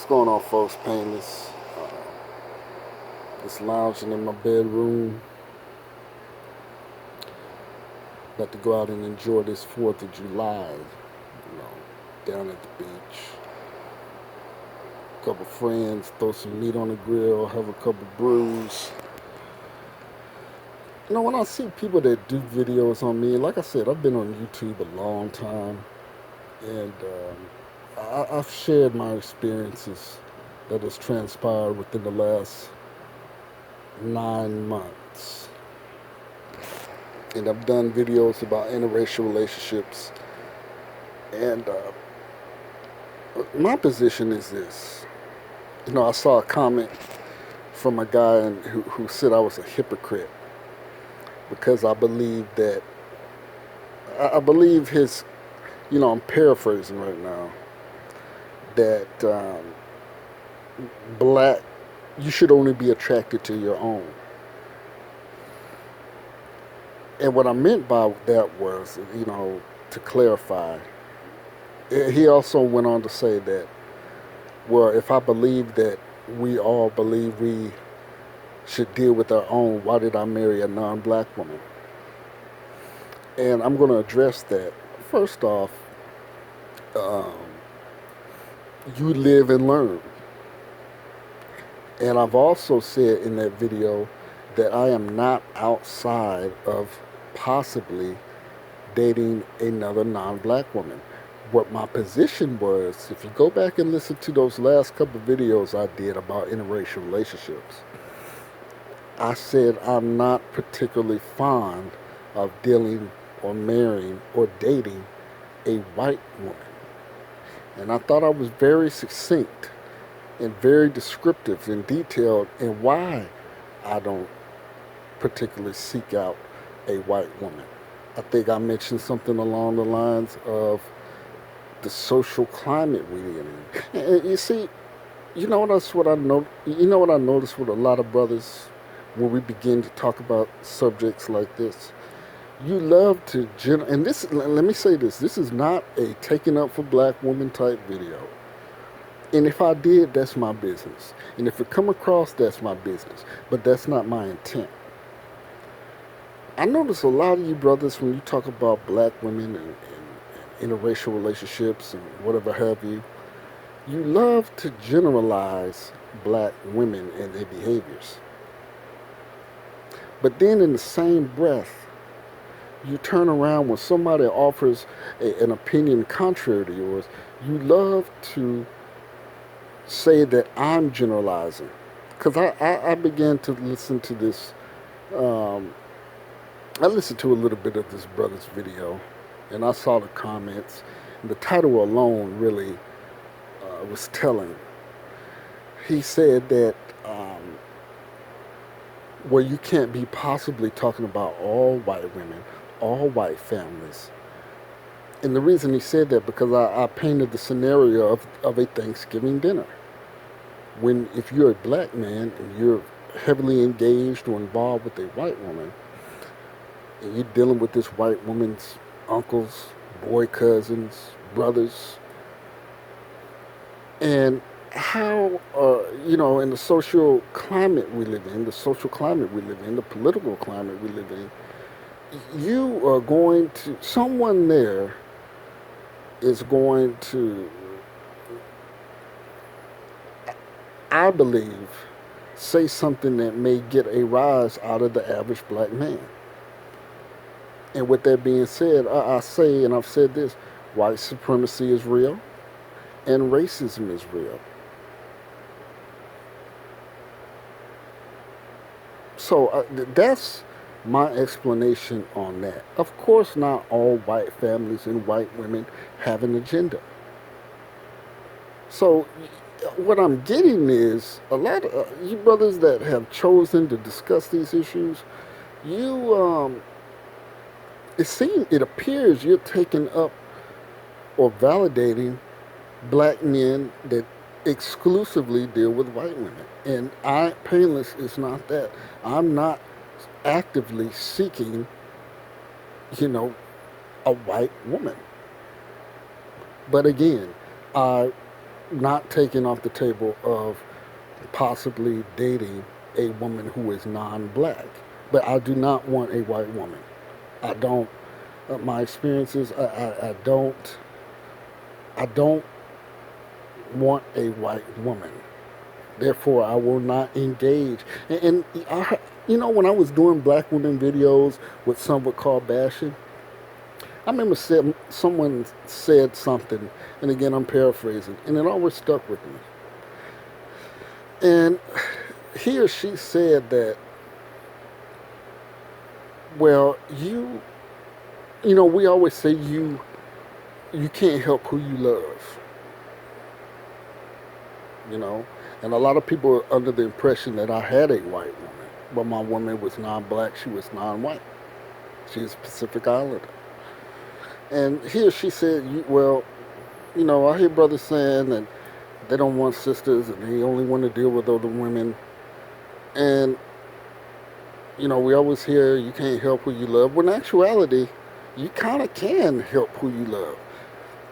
What's going on, folks? Painless. Just lounging in my bedroom. About to go out and enjoy this 4th of July. Down at the beach. Couple friends, throw some meat on the grill, have a couple brews. When I see people that do videos on me, like I said, I've been on YouTube a long time, and I've shared my experiences that has transpired within the last 9 months. And I've done videos about interracial relationships. And my position is this. I saw a comment from a guy who said I was a hypocrite because I believe that, I believe his, I'm paraphrasing right now, that black, you should only be attracted to your own. And what I meant by that was, to clarify, he also went on to say that, well, if I believe that we all believe we should deal with our own, why did I marry a non-black woman? And I'm going to address that. First off, um, you live and learn. And I've also said in that video that I am not outside of possibly dating another non-black woman. What my position was, if you go back and listen to those last couple of videos I did about interracial relationships, I said I'm not particularly fond of dealing or marrying or dating a white woman. And I thought I was very succinct and very descriptive and detailed in why I don't particularly seek out a white woman. I think I mentioned something along the lines of the social climate we live in. And you see, that's what I know. You know what I noticed with a lot of brothers when we begin to talk about subjects like this. You love to and this. Let me say this: this is not a taking up for black woman type video. And if I did, that's my business. And if it come across, that's my business. But that's not my intent. I notice a lot of you brothers when you talk about black women and interracial relationships and whatever have you, you love to generalize black women and their behaviors. But then in the same breath, you turn around when somebody offers an opinion contrary to yours, you love to say that I'm generalizing. Because I began to listen to this, I listened to a little bit of this brother's video, and I saw the comments. And the title alone really was telling. He said that, well, you can't be possibly talking about all white women, all white families. And the reason he said that, because I painted the scenario of a Thanksgiving dinner. If you're a black man and you're heavily engaged or involved with a white woman, and you're dealing with this white woman's uncles, boy cousins, brothers, and how, in the social climate we live in, the political climate we live in, you are going to, someone there is going to, I believe, say something that may get a rise out of the average black man. And with that being said, I say, and I've said this, white supremacy is real and racism is real. So that's my explanation on that. Of course, not all white families and white women have an agenda. So what I'm getting is a lot of you brothers that have chosen to discuss these issues, you it appears you're taking up or validating black men that exclusively deal with white women. And painless is not that. I'm not actively seeking, a white woman. But again, I not taking off the table of possibly dating a woman who is non-black. But I do not want a white woman. I don't. My experiences, I don't want a white woman. Therefore, I will not engage. When I was doing black women videos, what some would call bashing, I remember someone said something, and again, I'm paraphrasing, and it always stuck with me. And he or she said that, well, we always say you can't help who you love, and a lot of people are under the impression that I had a white woman, but my woman was non-black, she was non-white. She's Pacific Islander. And he or she said, I hear brothers saying that they don't want sisters and they only want to deal with other women. And, we always hear you can't help who you love. When in actuality, you kind of can help who you love.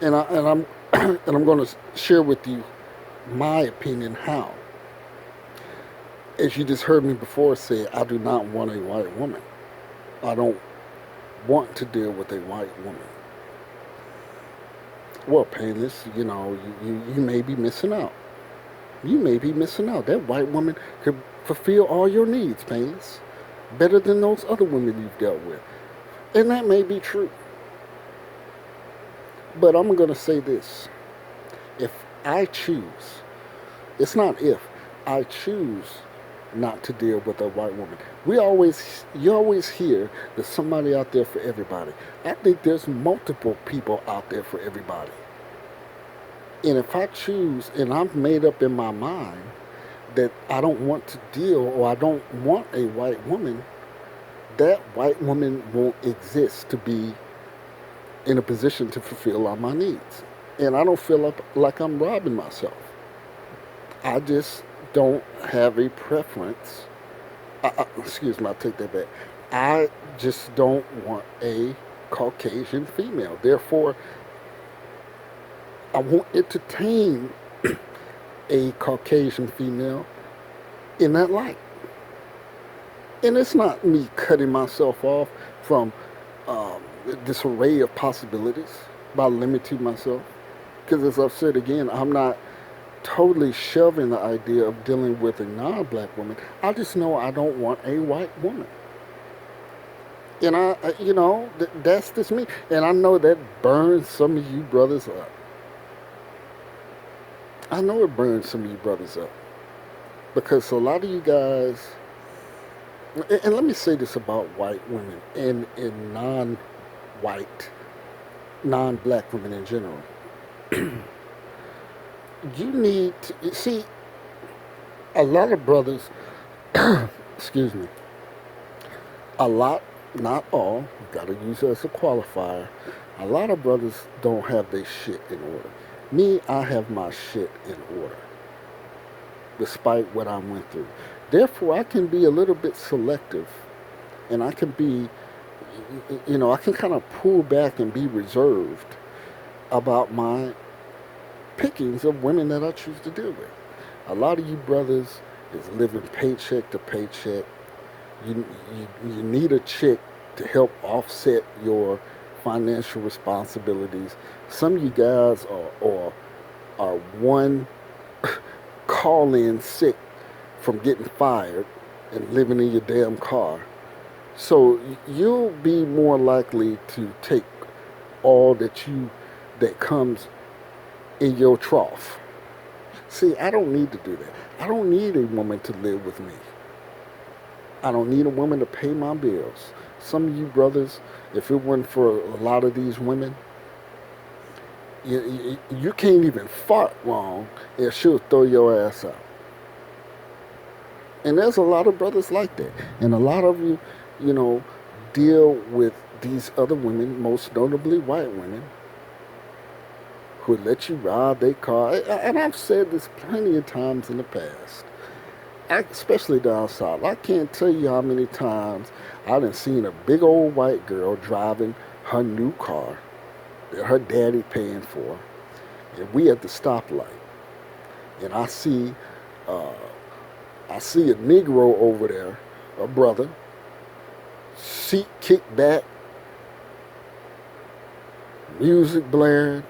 I'm and I'm going to share with you my opinion how. As you just heard me before say, I do not want a white woman. I don't want to deal with a white woman. Well, Painless, you may be missing out. You may be missing out. That white woman could fulfill all your needs, Painless. Better than those other women you've dealt with. And that may be true. But I'm going to say this. If I choose, it's not if, I choose not to deal with a white woman. You always hear there's somebody out there for everybody. I think there's multiple people out there for everybody. And if I choose, and I've made up in my mind that I don't want to deal or I don't want a white woman, that white woman won't exist to be in a position to fulfill all my needs. And I don't feel like I'm robbing myself. I just don't have a preference. Excuse me, I take that back. I just don't want a Caucasian female. Therefore, I won't entertain a Caucasian female in that light. And it's not me cutting myself off from this array of possibilities by limiting myself. Because as I've said again, I'm not totally shoving the idea of dealing with a non-black woman. I just know I don't want a white woman. And that's just me. And I know that burns some of you brothers up. I know it burns some of you brothers up. Because a lot of you guys, and let me say this about white women and non-white, non-black women in general. You need to see a lot of brothers, excuse me, a lot, not all, got to use it as a qualifier. A lot of brothers don't have their shit in order. Me, I have my shit in order, despite what I went through. Therefore, I can be a little bit selective, and I can be, I can kind of pull back and be reserved about my pickings of women that I choose to deal with. A lot of you brothers is living paycheck to paycheck. You need a chick to help offset your financial responsibilities. Some of you guys are one call in sick from getting fired and living in your damn car. So you'll be more likely to take all that comes in your trough. See, I don't need to do that. I don't need a woman to live with me. I don't need a woman to pay my bills. Some of you brothers, if it weren't for a lot of these women, you can't even fart wrong and she'll throw your ass out. And there's a lot of brothers like that. And a lot of you, deal with these other women, most notably white women, who let you rob their car. And I've said this plenty of times in the past, especially down south. I can't tell you how many times I done seen a big old white girl driving her new car that her daddy paying for, and we at the stoplight. and uh, I see a Negro over there, a brother, seat kicked back, music blaring,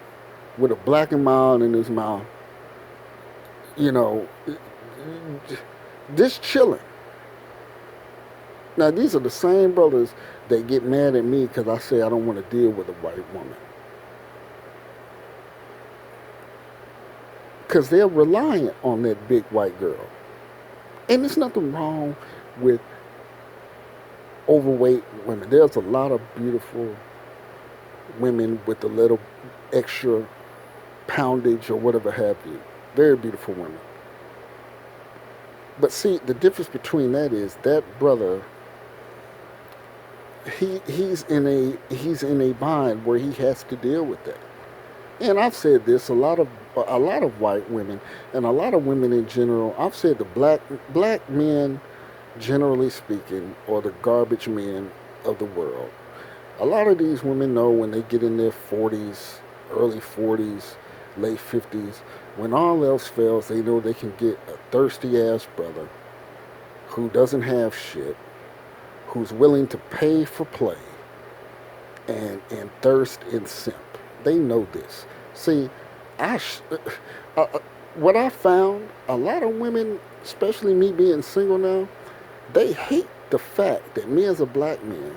with a black and mild in his mouth, you know, just chilling. Now these are the same brothers that get mad at me because I say I don't want to deal with a white woman. Because they're reliant on that big white girl. And there's nothing wrong with overweight women. There's a lot of beautiful women with a little extra poundage or whatever have you. Very beautiful women. But see, the difference between that is that brother, he's in a bind where he has to deal with that. And I've said this, a lot of white women and a lot of women in general, I've said the black men, generally speaking, are the garbage men of the world. A lot of these women know when they get in their 40s, early 40s, late 50s, when all else fails, they know they can get a thirsty ass brother who doesn't have shit, who's willing to pay for play and thirst and simp. They know this. See, I what I found, a lot of women, especially me being single now, they hate the fact that me as a black man,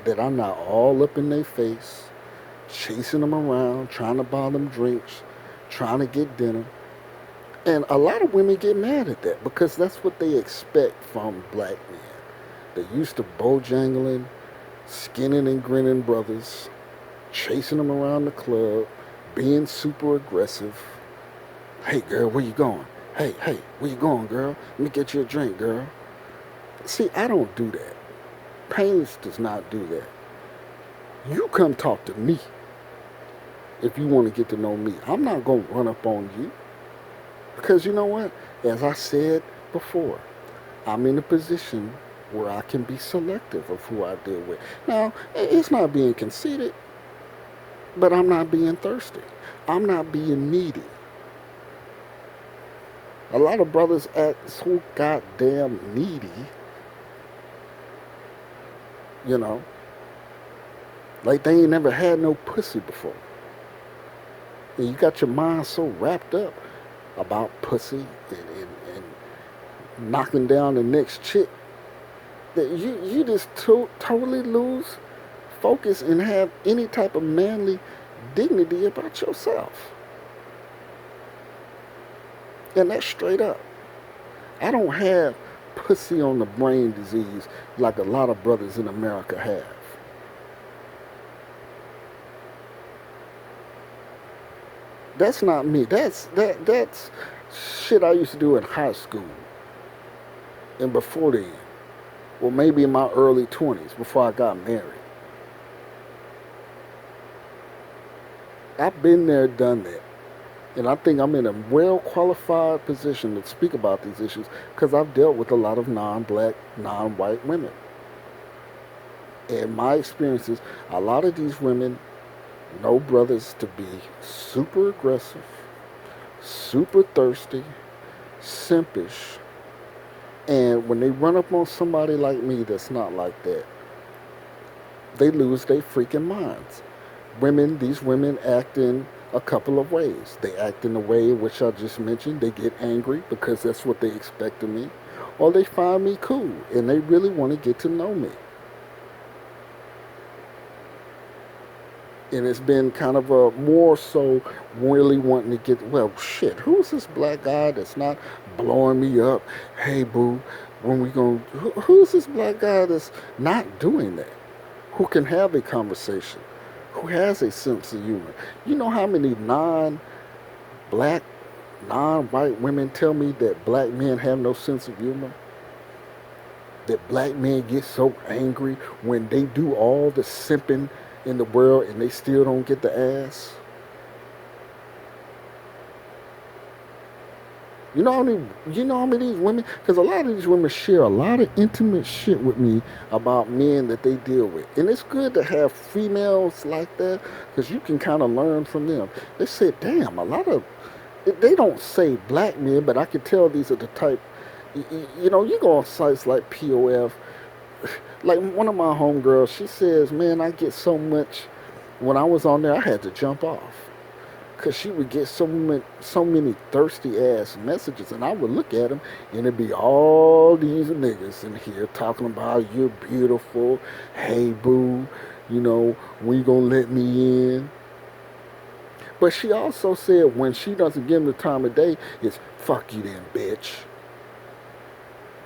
that I'm not all up in their face, chasing them around, trying to buy them drinks, trying to get dinner. And a lot of women get mad at that because that's what they expect from black men. They're used to bojangling, skinning and grinning brothers, chasing them around the club, being super aggressive. Hey girl, where you going? Hey, where you going, girl? Let me get you a drink, girl. See, I don't do that. Painless does not do that. You come talk to me if you want to get to know me. I'm not going to run up on you. Because you know what? As I said before, I'm in a position where I can be selective of who I deal with. Now, it's not being conceited, but I'm not being thirsty. I'm not being needy. A lot of brothers act so goddamn needy, you know, like they ain't never had no pussy before. And you got your mind so wrapped up about pussy and knocking down the next chick that you just totally lose focus and have any type of manly dignity about yourself. And that's straight up. I don't have pussy on the brain disease like a lot of brothers in America have. That's not me. That's shit I used to do in high school and before then. Well, maybe in my early 20s before I got married. I've been there, done that. And I think I'm in a well qualified position to speak about these issues because I've dealt with a lot of non-black, non-white women. And my experiences, a lot of these women know brothers to be super aggressive, super thirsty, simpish. And when they run up on somebody like me that's not like that, they lose their freaking minds. These women act in a couple of ways. They act in the way which I just mentioned. They get angry because that's what they expect of me. Or they find me cool and they really want to get to know me. And it's been kind of a more so really wanting to get, well, shit, who's this black guy that's not blowing me up? Hey, boo, when we going to, who's this black guy that's not doing that? Who can have a conversation? Who has a sense of humor? You know how many non-black, non-white women tell me that black men have no sense of humor? That black men get so angry when they do all the simping in the world and they still don't get the ass? You know how many of these women, because a lot of these women share a lot of intimate shit with me about men that they deal with. And it's good to have females like that because you can kind of learn from them. They said, damn, a lot of They don't say black men, but I can tell these are the type. You go on sites like POF. Like one of my homegirls, she says, "Man, I get so much. When I was on there, I had to jump off because she would get so many thirsty ass messages, and I would look at them, and it'd be all these niggas in here talking about you're beautiful, hey boo, when you gonna let me in." But she also said when she doesn't give him the time of day, it's fuck you then, bitch.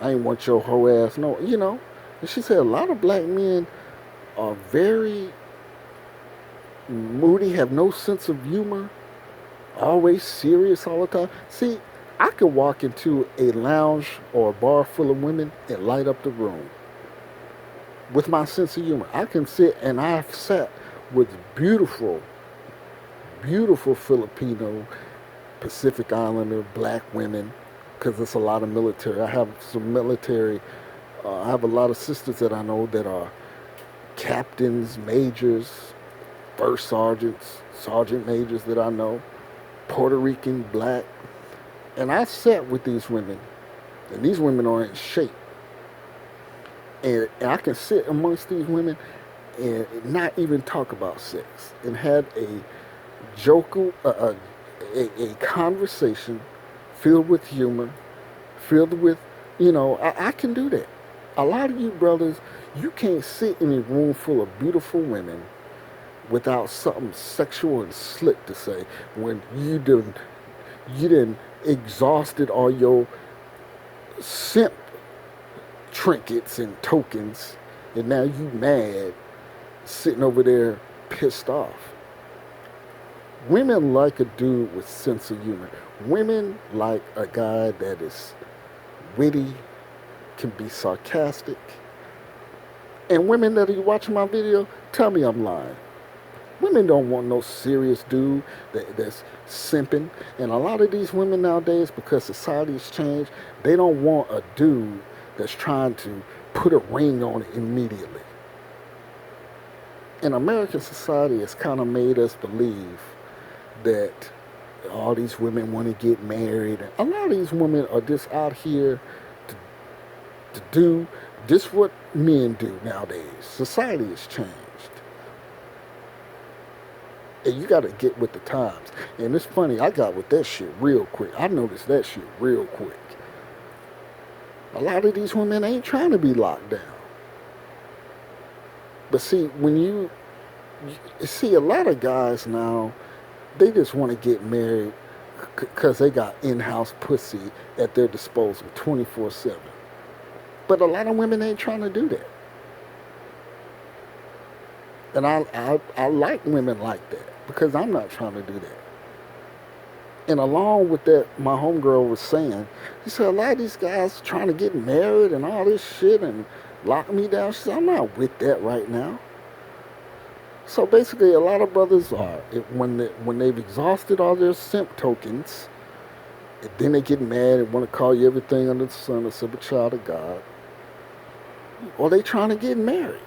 I ain't want your whole ass, no. And she said a lot of black men are very moody, have no sense of humor, always serious all the time. See, I could walk into a lounge or a bar full of women and light up the room with my sense of humor. I can sit, and I've sat with beautiful, beautiful Filipino, Pacific Islander, black women, because it's a lot of military. I have some military. I have a lot of sisters that I know that are captains, majors, first sergeants, sergeant majors that I know, Puerto Rican, black. And I sat with these women, and these women are in shape. And I can sit amongst these women and not even talk about sex and have a joke, a conversation filled with humor, filled with, I can do that. A lot of you brothers, you can't sit in a room full of beautiful women without something sexual and slick to say when you done exhausted all your simp trinkets and tokens, and now you mad sitting over there pissed off. Women like a dude with sense of humor. Women like a guy that is witty, can be sarcastic. And women that are watching my video, tell me I'm lying. Women don't want no serious dude that's simping. And a lot of these women nowadays, because society's changed, they don't want a dude that's trying to put a ring on it immediately. And American society has kind of made us believe that all these women want to get married. A lot of these women are just out here to do just what men do nowadays. Society has changed. And you got to get with the times. And it's funny, I got with that shit real quick. I noticed that shit real quick. A lot of these women ain't trying to be locked down. But see, when you see a lot of guys now, they just want to get married because they got in-house pussy at their disposal 24/7. But a lot of women ain't trying to do that. And I like women like that because I'm not trying to do that. And along with that, my homegirl was saying, she said, a lot of these guys trying to get married and all this shit and lock me down. She said, I'm not with that right now. So basically, a lot of brothers are, when they've exhausted all their simp tokens, and then they get mad and want to call you everything under the sun except a child of God, or they trying to get married.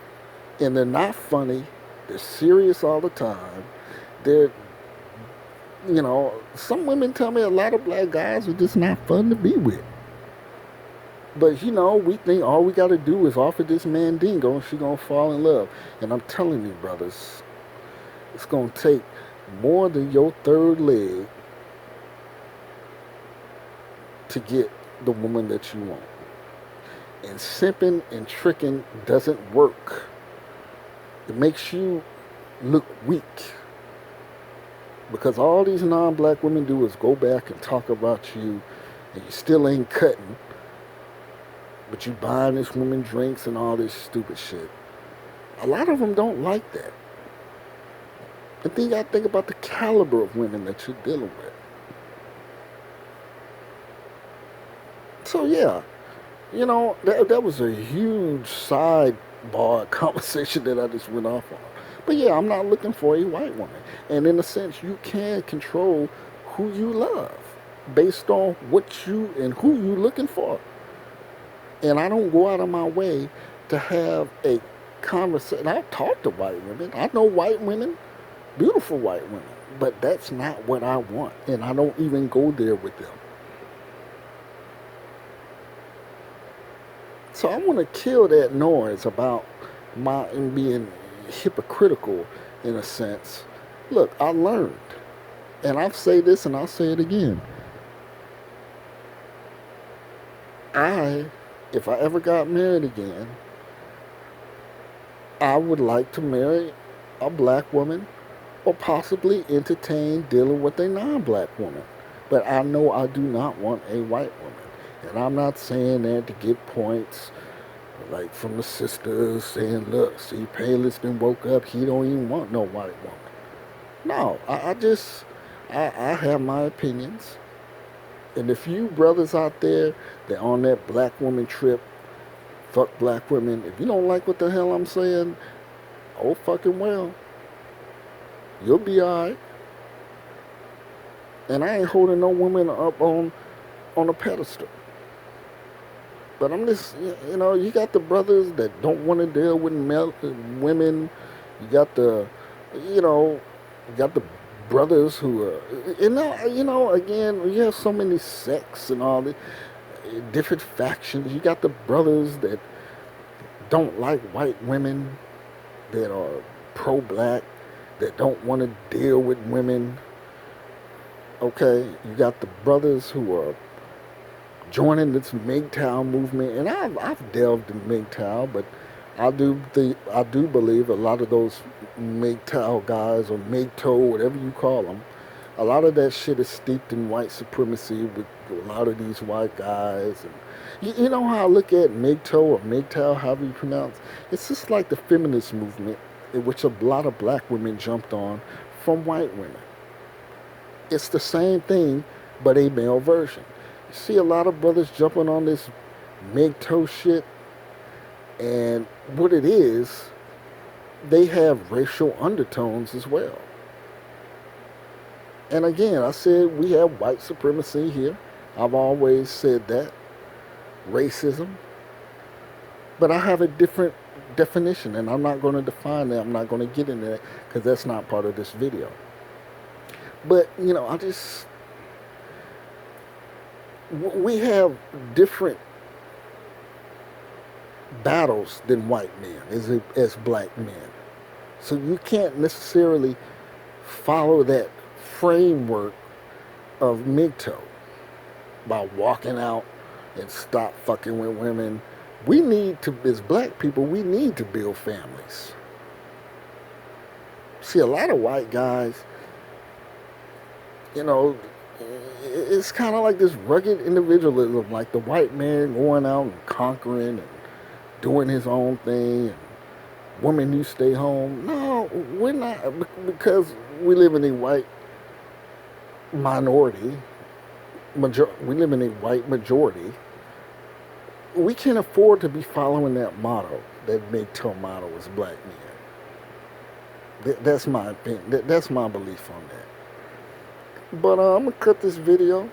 And they're not funny. They're serious all the time. They're, some women tell me a lot of black guys are just not fun to be with. But, we think all we got to do is offer this mandingo and she's going to fall in love. And I'm telling you, brothers, it's going to take more than your third leg to get the woman that you want. And simping and tricking doesn't work. It makes you look weak. Because all these non-black women do is go back and talk about you, and you still ain't cutting, but you buying this woman drinks and all this stupid shit. A lot of them don't like that. And then you gotta think about the caliber of women that you're dealing with. So yeah, that was a huge sidebar conversation that I just went off on. But yeah, I'm not looking for a white woman. And in a sense, you can control who you love based on what you and who you looking for. And I don't go out of my way to have a conversation. I talk to white women. I know white women, beautiful white women. But that's not what I want, and I don't even go there with them. So I want to kill that noise about my being hypocritical in a sense. Look, I learned, and I'll say this and I'll say it again. If I ever got married again, I would like to marry a black woman or possibly entertain dealing with a non-black woman. But I know I do not want a white woman. And I'm not saying that to get points like from the sisters saying, look, see, Payless been woke up, he don't even want no white woman. No, I have my opinions. And if you brothers out there that on that black woman trip, fuck black women, if you don't like what the hell I'm saying, oh fucking well. You'll be alright. And I ain't holding no woman up on a pedestal. But I'm just, you got the brothers that don't want to deal with women. You got you got the brothers who are, again, you have so many sects and all the different factions. You got the brothers that don't like white women, that are pro-black, that don't want to deal with women. Okay, you got the brothers who are joining this MGTOW movement, and I've delved in MGTOW, but I do believe a lot of those MGTOW guys, or MGTOW, whatever you call them, a lot of that shit is steeped in white supremacy with a lot of these white guys. And you know how I look at MGTOW or MGTOW, however you pronounce, it's just like the feminist movement, in which a lot of black women jumped on from white women. It's the same thing, but a male version. You see a lot of brothers jumping on this MGTOW shit, and what it is, they have racial undertones as well. And again, I said we have white supremacy here. I've always said that. Racism. But I have a different definition, and I'm not going to define that. I'm not going to get into that because that's not part of this video. But, we have different battles than white men as black men. So you can't necessarily follow that framework of MGTOW by walking out and stop fucking with women. We need to, as black people, we need to build families. See, a lot of white guys, it's kind of like this rugged individualism, like the white man going out and conquering and doing his own thing, and women, you stay home. No, we're not, because we live in a white minority, we live in a white majority. We can't afford to be following that motto, that MGTOW motto as black men. That's my opinion. That's my belief on that. But I'm going to cut this video.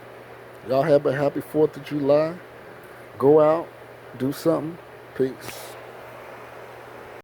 Y'all have a happy 4th of July. Go out, do something. Peace.